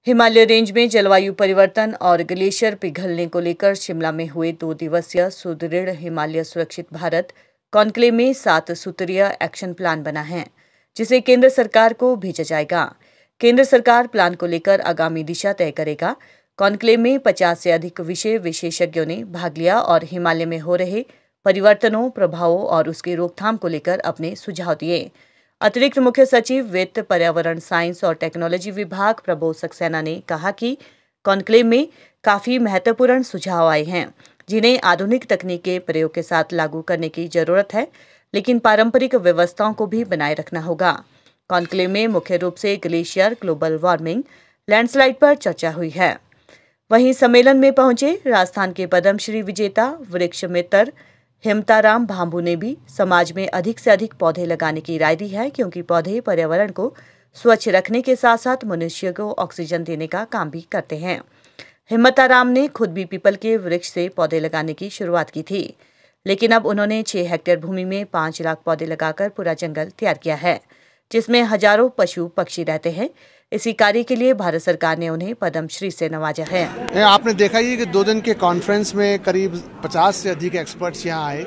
Himalaya range में जलवायु परिवर्तन और ग्लेशियर पिघलने को लेकर शिमला में हुए 2 दिवसीय सुदृढ़ हिमालय सुरक्षित भारत कॉन्क्लेव में 7 सूत्रीय एक्शन प्लान बना है, जिसे केंद्र सरकार को भेजा जाएगा। केंद्र सरकार प्लान को लेकर आगामी दिशा तय करेगा। कॉन्क्लेव में 50 से अधिक विषय विशेषज्ञों ने भाग लिया और हिमालय में हो रहे परिवर्तनों, प्रभावों और उसकी रोकथाम को लेकर अपने सुझाव दिए। अतिरिक्त मुख्य सचिव वित्त, पर्यावरण, साइंस और टेक्नोलॉजी विभाग प्रबोध सक्सेना ने कहा कि कॉन्क्लेव में काफी महत्वपूर्ण सुझाव आए हैं, जिन्हें आधुनिक तकनीक के प्रयोग के साथ लागू करने की जरूरत है, लेकिन पारंपरिक व्यवस्थाओं को भी बनाए रखना होगा। कॉन्क्लेव में मुख्य रूप से ग्लेशियर, ग्लोबल वार्मिंग, लैंडस्लाइड पर चर्चा हुई है। वहीं सम्मेलन में पहुंचे राजस्थान के पद्मश्री विजेता वृक्ष मित्र हिमताराम भांबू ने भी समाज में अधिक से अधिक पौधे लगाने की राय दी है, क्योंकि पौधे पर्यावरण को स्वच्छ रखने के साथ साथ मनुष्य को ऑक्सीजन देने का काम भी करते हैं। हिमताराम ने खुद भी पीपल के वृक्ष से पौधे लगाने की शुरुआत की थी, लेकिन अब उन्होंने 6 हेक्टेयर भूमि में 5 लाख पौधे लगाकर पूरा जंगल तैयार किया है, जिसमें हजारों पशु पक्षी रहते हैं। इसी कार्य के लिए भारत सरकार ने उन्हें पद्मश्री से नवाजा है। आपने देखा ही कि 2 दिन के कॉन्फ्रेंस में करीब 50 से अधिक एक्सपर्ट्स यहाँ आए,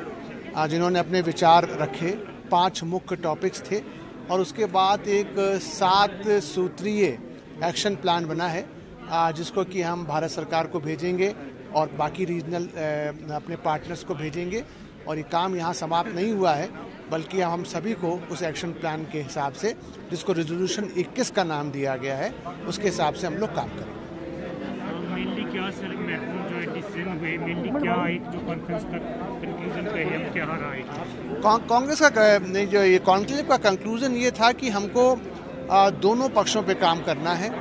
जिन्होंने अपने विचार रखे। 5 मुख्य टॉपिक्स थे और उसके बाद एक 7 सूत्रीय एक्शन प्लान बना है, जिसको कि हम भारत सरकार को भेजेंगे और बाकी रीजनल अपने पार्टनर्स को भेजेंगे। और ये काम यहाँ समाप्त नहीं हुआ है, बल्कि हम सभी को उस एक्शन प्लान के हिसाब से, जिसको रेजोल्यूशन 21 का नाम दिया गया है, उसके हिसाब से हम लोग काम करेंगे। मेनली क्या सर महत्वपूर्ण जो डिसीजन हुए, मेनली क्या एक जो कॉन्फ्रेंस का कंक्लूजन पे है, क्या रहा है? कांग्रेस का जो ये कॉन्क्लेव का कंक्लूजन ये था कि हमको दोनों पक्षों पे काम करना है।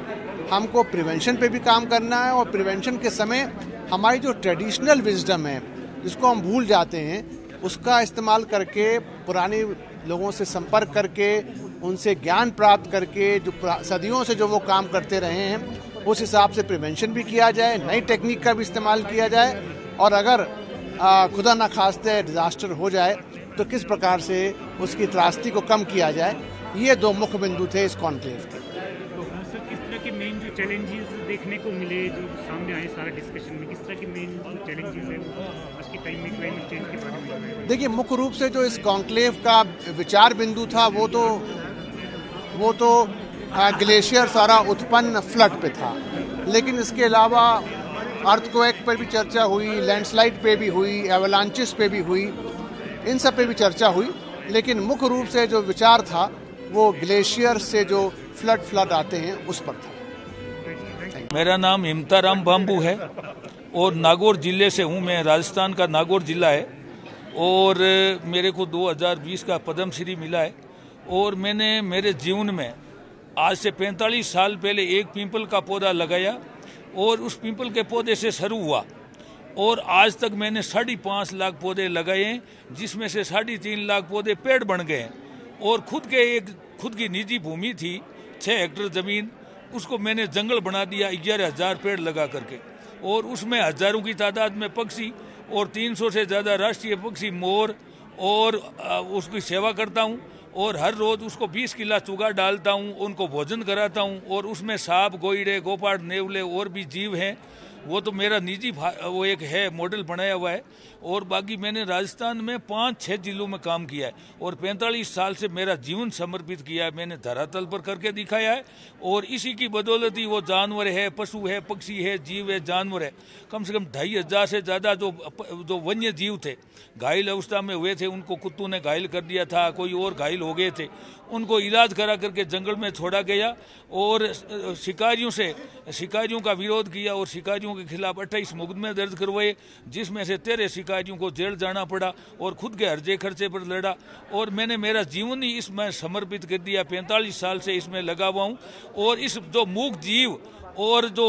हमको प्रिवेंशन पे भी काम करना है और प्रिवेंशन के समय हमारी जो ट्रेडिशनल विजडम है, जिसको हम भूल जाते हैं, उसका इस्तेमाल करके, पुराने लोगों से संपर्क करके, उनसे ज्ञान प्राप्त करके, जो सदियों से जो वो काम करते रहे हैं, उस हिसाब से प्रिवेंशन भी किया जाए, नई टेक्निक का भी इस्तेमाल किया जाए, और अगर खुदा न खास्ते डिजास्टर हो जाए तो किस प्रकार से उसकी त्रासदी को कम किया जाए। ये 2 मुख्य बिंदु थे इस कॉन्क्लेव के। सर, किस तरह के मेन जो चैलेंजेस देखने को मिले, जो सामने आए सारा डिस्कशन में, किस तरह के मेन जो चैलेंजेस है आज के टाइम में क्लाइमेट चेंज के बारे में? देखिए, मुख्य रूप से जो इस कॉन्क्लेव का विचार बिंदु था वो तो ग्लेशियर सारा उत्पन्न फ्लड पे था, लेकिन इसके अलावा अर्थक्वेक पर भी चर्चा हुई, लैंडस्लाइड पे भी हुई, एवलांचेस पे भी हुई, इन सब पे भी चर्चा हुई। लेकिन मुख्य रूप से जो विचार था वो ग्लेशियर से जो फ्लड आते हैं उस पर था। मेरा नाम हिमताराम भांबू है और नागौर जिले से हूँ। मैं राजस्थान का नागौर जिला है और मेरे को 2020 का पद्मश्री मिला है। और मैंने मेरे जीवन में आज से 45 साल पहले एक पीपल का पौधा लगाया और उस पीपल के पौधे से शुरू हुआ और आज तक मैंने 5.5 लाख पौधे लगाए हैं, जिसमें से 3.5 लाख पौधे पेड़ बन गए हैं। और खुद की निजी भूमि थी 6 हेक्टेयर जमीन, उसको मैंने जंगल बना दिया 11,000 पेड़ लगा करके, और उसमें हजारों की तादाद में पक्षी और 300 से ज़्यादा राष्ट्रीय पक्षी, मोर, और उसकी सेवा करता हूँ। और हर रोज उसको 20 किलो चूगा डालता हूँ, उनको भोजन कराता हूँ। और उसमें सांप, गोइड़े, गोपाड़, नेवले और भी जीव हैं। वो तो मेरा निजी वो एक है मॉडल बनाया हुआ है। और बाकी मैंने राजस्थान में 5-6 जिलों में काम किया है और 45 साल से मेरा जीवन समर्पित किया है। मैंने धरातल पर करके दिखाया है और इसी की बदौलत ही वो जानवर है, पशु है, पक्षी है, जीव है, जानवर है, कम से कम 2,500 से ज़्यादा जो वन्य जीव थे, घायल अवस्था में हुए थे, उनको कुत्तों ने घायल कर दिया था, कोई और घायल हो गए थे, उनको इलाज करा करके जंगल में छोड़ा गया। और शिकारियों का विरोध किया और शिकारियों के खिलाफ 28 मुकदमे दर्ज करवाए, जिसमें से 13 शिकारियों को जेल जाना पड़ा और खुद के हर्जे खर्चे पर लड़ा। और मैंने मेरा जीवन ही इसमें समर्पित कर दिया। 45 साल से इसमें लगा हुआ हूँ। और इस जो मूक जीव और जो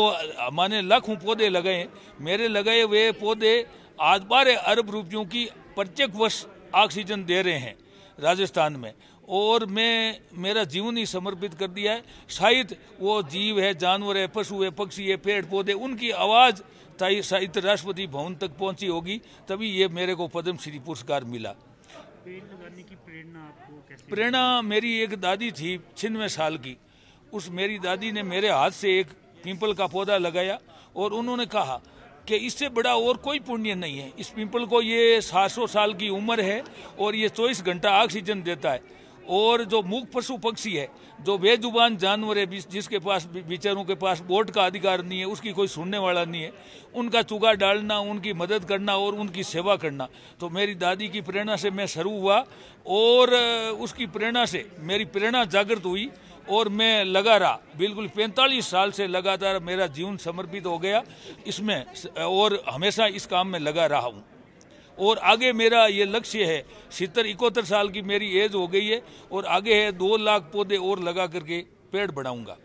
मैंने लाखों पौधे लगाए, मेरे लगाए हुए पौधे आज 12 अरब रुपयों की प्रत्येक वर्ष ऑक्सीजन दे रहे हैं राजस्थान में। और मेरा जीवन ही समर्पित कर दिया है। शायद वो जीव है, जानवर है, पशु है, पक्षी है, पेड़ पौधे, उनकी आवाज़ शायद राष्ट्रपति भवन तक पहुंची होगी, तभी ये मेरे को पद्मश्री पुरस्कार मिला। पेड़ लगाने की प्रेरणा आपको कैसे? प्रेरणा मेरी एक दादी थी 96 साल की। उस मेरी दादी ने मेरे हाथ से एक पीपल का पौधा लगाया और उन्होंने कहा कि इससे बड़ा और कोई पुण्य नहीं है। इस पीपल को ये 700 साल की उम्र है और ये 24 घंटा ऑक्सीजन देता है। और जो मूक पशु पक्षी है, जो बेजुबान जानवर है, जिसके पास बेचारों के पास वोट का अधिकार नहीं है, उसकी कोई सुनने वाला नहीं है, उनका चूगा डालना, उनकी मदद करना और उनकी सेवा करना, तो मेरी दादी की प्रेरणा से मैं शुरू हुआ और उसकी प्रेरणा से मेरी प्रेरणा जागृत हुई और मैं लगा रहा। बिल्कुल 45 साल से लगातार मेरा जीवन समर्पित हो गया इसमें और हमेशा इस काम में लगा रहा हूँ। और आगे मेरा ये लक्ष्य है, 70-71 साल की मेरी एज हो गई है और आगे है 2 लाख पौधे और लगा करके पेड़ बढ़ाऊंगा।